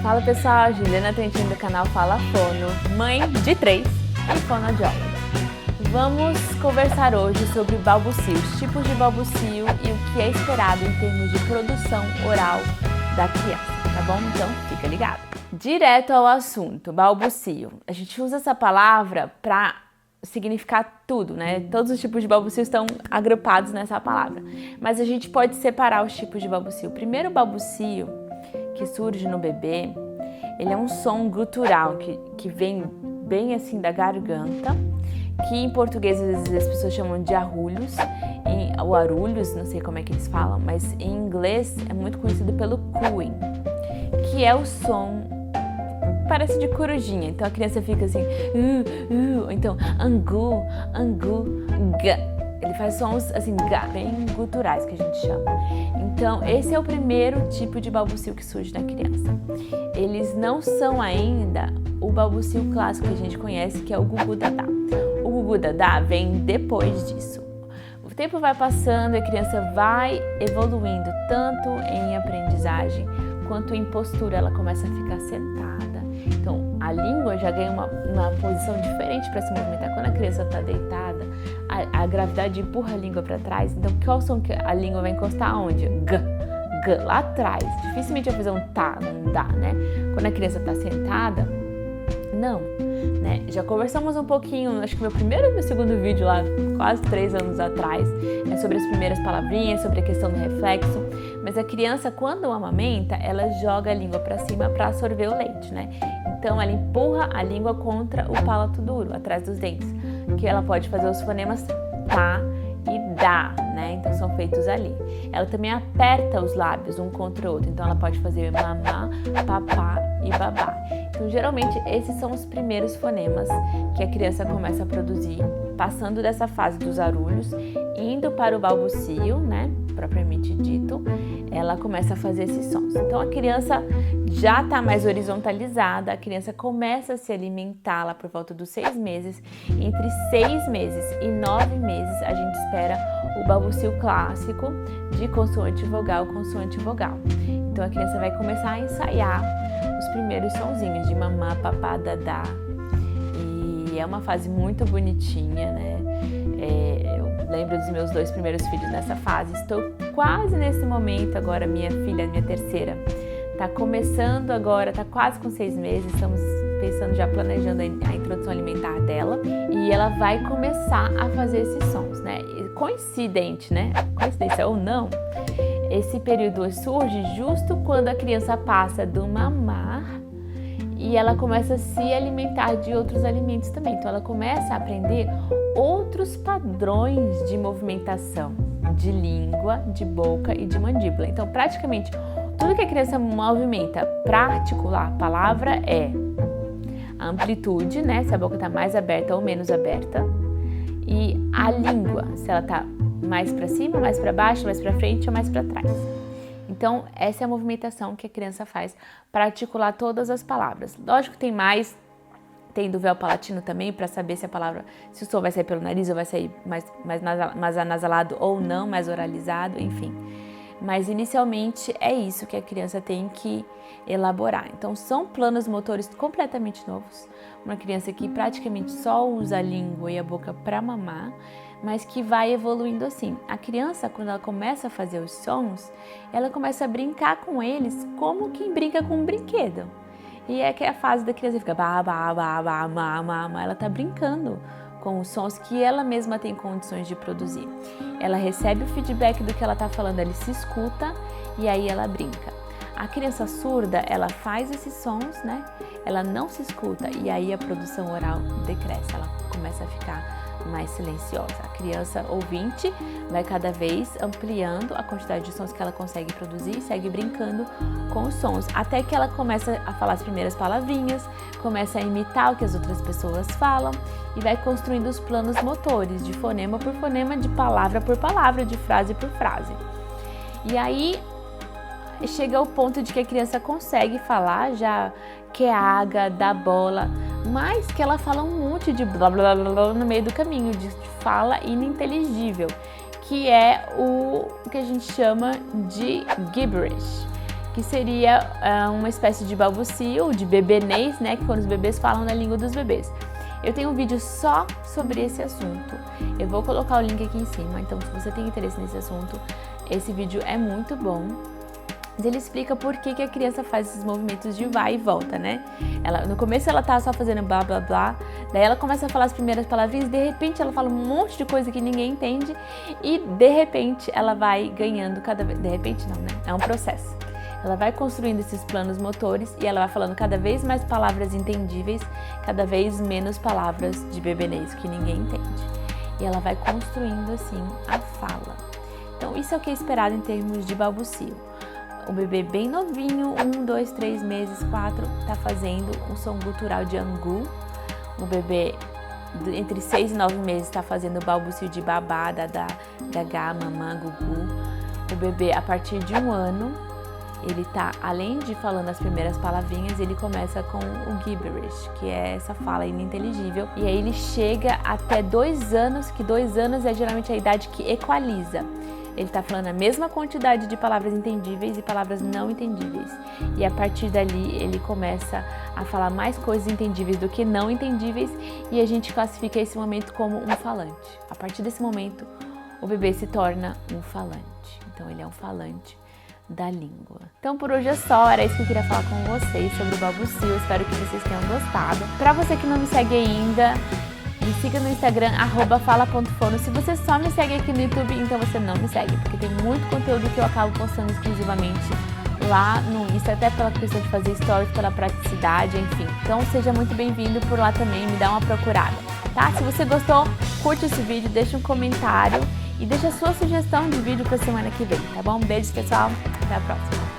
Fala pessoal, Juliana Trentin do canal Fala Fono, mãe de 3 e fonoaudióloga. Vamos conversar hoje sobre balbucio, os tipos de balbucio e o que é esperado em termos de produção oral da criança, tá bom? Então fica ligado. Direto ao assunto, balbucio. A gente usa essa palavra para significar tudo, né? Todos os tipos de balbucio estão agrupados nessa palavra, mas a gente pode separar os tipos de balbucio. O primeiro balbucio que surge no bebê, ele é um som gutural que vem bem assim da garganta, que em português às vezes as pessoas chamam de arrulhos, ou arulhos, não sei como é que eles falam, mas em inglês é muito conhecido pelo cooing, que é o som, parece de corujinha, então a criança fica assim, então angu, ga. Ele faz sons assim, bem guturais, que a gente chama. Então, esse é o primeiro tipo de balbucio que surge na criança. Eles não são ainda o balbucio clássico que a gente conhece, que é o gugu dadá. O gugu dadá vem depois disso. O tempo vai passando e a criança vai evoluindo, tanto em aprendizagem quanto em postura. Ela começa a ficar sentada. Então, a língua já ganha uma posição diferente para se movimentar. Quando a criança está deitada, a gravidade empurra a língua para trás. Então, qual som que a língua vai encostar aonde? G, lá atrás. Dificilmente vai fazer um tá, não dá, né? Quando a criança está sentada, não, né? Já conversamos um pouquinho, acho que meu primeiro e meu segundo vídeo lá, quase 3 anos atrás, é sobre as primeiras palavrinhas, sobre a questão do reflexo. Mas a criança, quando amamenta, ela joga a língua para cima para absorver o leite, né? Então, ela empurra a língua contra o palato duro, atrás dos dentes, que ela pode fazer os fonemas tá e dá, né? Então, são feitos ali. Ela também aperta os lábios um contra o outro, então ela pode fazer mamá, papá e babá. Então, geralmente, esses são os primeiros fonemas que a criança começa a produzir, passando dessa fase dos arulhos, indo para o balbucio, né? Propriamente dito, ela começa a fazer esses sons. Então, a criança já está mais horizontalizada, a criança começa a se alimentar lá por volta dos 6 meses. Entre 6 meses e 9 meses, a gente espera o balbucio clássico de consoante vogal, consoante vogal. Então, a criança vai começar a ensaiar os primeiros sonzinhos de mamá, papá, dadá. E é uma fase muito bonitinha, né? Eu lembro dos meus 2 primeiros filhos nessa fase. Estou quase nesse momento agora, minha filha, minha terceira, está começando agora, está quase com 6 meses, estamos pensando, já planejando a introdução alimentar dela, e ela vai começar a fazer esses sons, né? Coincidência ou não, esse período surge justo quando a criança passa do mamar e ela começa a se alimentar de outros alimentos também. Então, ela começa a aprender outros padrões de movimentação, de língua, de boca e de mandíbula. Então, praticamente, tudo que a criança movimenta para articular a palavra é a amplitude, né? Se a boca está mais aberta ou menos aberta. E a língua, se ela está mais para cima, mais para baixo, mais para frente ou mais para trás. Então, essa é a movimentação que a criança faz para articular todas as palavras. Lógico que tem mais, tem do véu palatino também, para saber se a palavra, se o som vai sair pelo nariz ou vai sair mais anasalado ou não, mais oralizado, enfim. Mas, inicialmente, é isso que a criança tem que elaborar. Então, são planos motores completamente novos. Uma criança que praticamente só usa a língua e a boca para mamar, mas que vai evoluindo assim. A criança, quando ela começa a fazer os sons, ela começa a brincar com eles como quem brinca com um brinquedo. E é que a fase da criança fica ba, ba, ba, ba, ma, ma, ma. Ela está brincando com os sons que ela mesma tem condições de produzir. Ela recebe o feedback do que ela está falando, ela se escuta e aí ela brinca. A criança surda, ela faz esses sons, né? Ela não se escuta e aí a produção oral decresce, ela começa a ficar mais silenciosa. A criança ouvinte vai cada vez ampliando a quantidade de sons que ela consegue produzir e segue brincando com os sons, até que ela começa a falar as primeiras palavrinhas, começa a imitar o que as outras pessoas falam e vai construindo os planos motores de fonema por fonema, de palavra por palavra, de frase por frase. E aí chega ao ponto de que a criança consegue falar já que é água, da bola, mas que ela fala um monte de blá blá blá blá no meio do caminho, de fala ininteligível, que é o que a gente chama de gibberish. que seria uma espécie de balbucio, de bebenês, né, que quando os bebês falam na língua dos bebês. Eu tenho um vídeo só sobre esse assunto, eu vou colocar o link aqui em cima, então se você tem interesse nesse assunto, esse vídeo é muito bom. Ele explica por que a criança faz esses movimentos de vai e volta, né? No começo ela tá só fazendo blá blá blá, daí ela começa a falar as primeiras palavrinhas, de repente ela fala um monte de coisa que ninguém entende e de repente ela vai ganhando cada vez, de repente não, né? É um processo. Ela vai construindo esses planos motores e ela vai falando cada vez mais palavras entendíveis, cada vez menos palavras de bebenês que ninguém entende. E ela vai construindo assim a fala. Então isso é o que é esperado em termos de balbucio. O bebê bem novinho, 1, 2, 3 meses, 4, tá fazendo um som gutural de angu. O bebê entre 6 e 9 meses está fazendo o balbucio de babá, dadá, gagá, mamã, gugu. O bebê a partir de 1 ano, ele tá, além de falando as primeiras palavrinhas, ele começa com o gibberish, que é essa fala ininteligível. E aí ele chega até 2 anos, que 2 anos é geralmente a idade que equaliza. Ele está falando a mesma quantidade de palavras entendíveis e palavras não entendíveis. E a partir dali ele começa a falar mais coisas entendíveis do que não entendíveis e a gente classifica esse momento como um falante. A partir desse momento, o bebê se torna um falante. Então ele é um falante da língua. Então por hoje é só, era isso que eu queria falar com vocês sobre o balbucio. Espero que vocês tenham gostado. Para você que não me segue ainda, me siga no Instagram, @fala.fono. Se você só me segue aqui no YouTube, então você não me segue, porque tem muito conteúdo que eu acabo postando exclusivamente lá no Insta, até pela questão de fazer stories, pela praticidade, enfim. Então seja muito bem-vindo por lá também, me dá uma procurada, tá? Se você gostou, curte esse vídeo, deixa um comentário e deixa a sua sugestão de vídeo pra semana que vem, tá bom? Um beijo, pessoal, até a próxima.